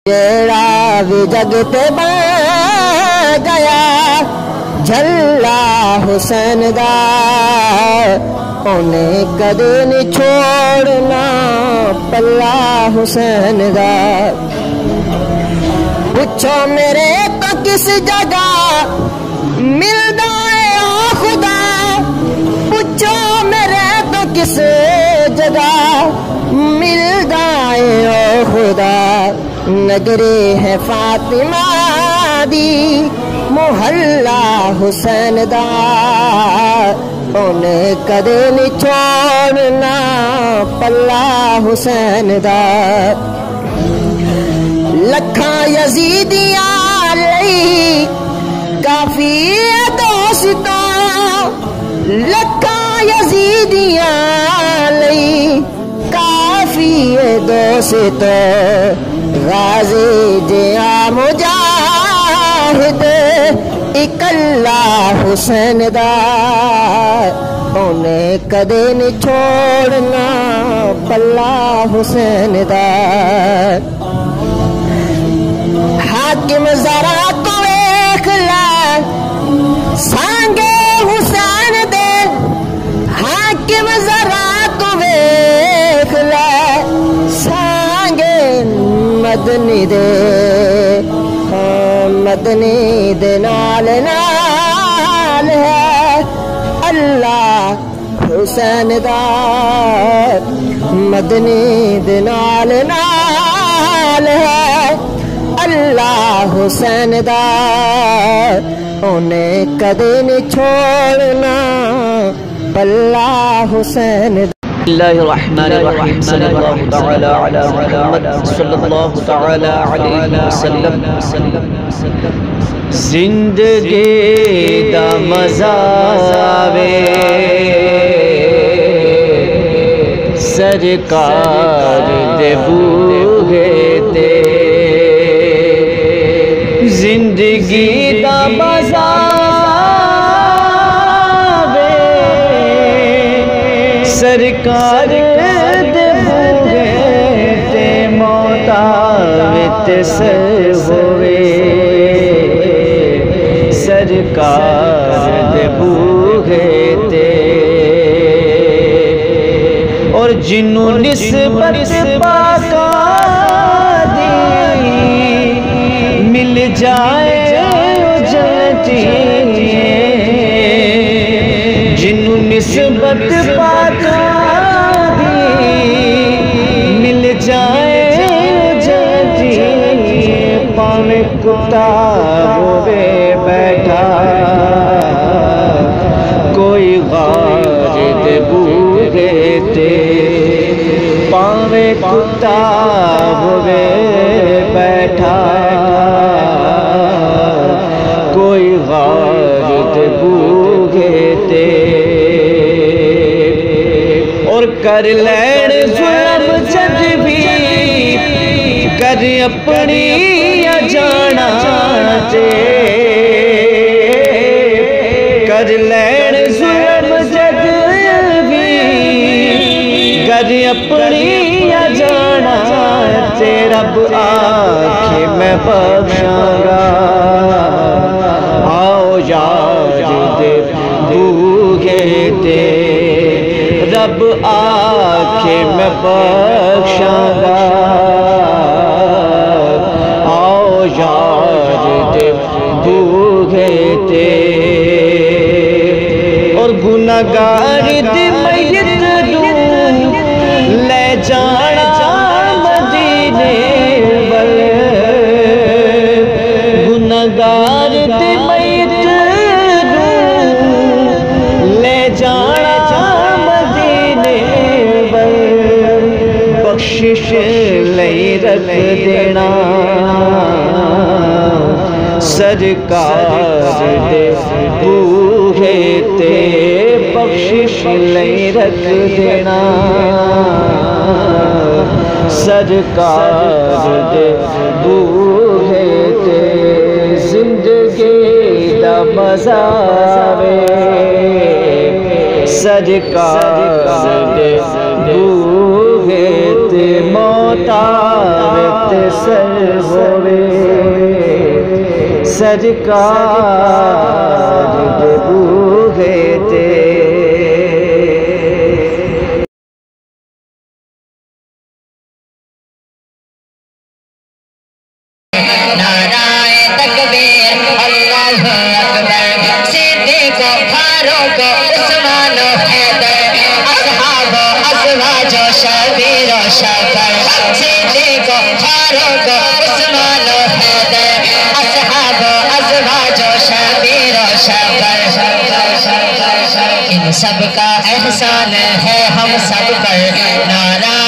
جیڑا بھی جگ تے بن گیا جھلا حسین دا انہیں کدے نہیں چھوڑنا پلہ حسین دا پوچھو میرے تو کس جگہ ملدا ہے او خدا پوچھو میرے تو کس جگہ ملدا ہے او خدا نگری ہے فاطمہ دی محلہ حسین دا انہیں کدے نہیں چھوڑنا پلہ حسین دا لکھاں یزیدیاں لئی کافی دوستاں لکھاں یزیدیاں لئی کافی دوستاں غازی جیا مجاہد اکلا حسین دا انہیں کدے نہیں چھوڑنا پلہ حسین دا حاکم ذرا تو ایک لا سانگے حسین دے حاکم ذرا تو ایک لا سانگے مدنی دے مدنی دے نال نال ہے اللہ حسین دا مدنی دے نال نال ہے اللہ حسین دا انہیں کدے نہیں چھوڑنا پلہ حسین دا بسم اللہ الرحمن الرحیم صلی اللہ تعالی علی محمد صلی اللہ تعالی علیہ وسلم زندگی دا مزہ آوے سرکار دے بوہے تے زندگی دا مزہ سرکار دے بوہے تے موتا وچ سر ہوئے سرکار دے بوہے تے اور جنوں نسبت پاکا دی مل جائے جنتی جنوں نسبت پاکا مل جائے جنتی پاویں کتا ہوئے بیٹھا کوئی غار دے بوہے تے پاویں کتا ہوئے بیٹھا کوئی غار دے بوہے تے اور کر لین ظلم جد بھی کر اپنی جانا تے کر لین ظلم جد بھی کر اپنی جانا تے رب آکھے میں بخشاں گا آؤ یار دے بوہے تے رب آکھے میں بخشاں گا آؤ یار دے بوہے تے اور گناہگار دی میت نوں لے جانا مدینے ول گناہگار دی میت نوں لے جانا مدینے ول بخشش لئی رکھ دینا سرکار دے بوہے تے بخشش لئی رکھ دینا سرکار دے بوہے تے زندگی دا مزہ آوے سرکار دے بوہے تے موت طارق سر ہوئے سرکار دے بوہے تے سب کا احسان ہے ہم سب پر نعرہ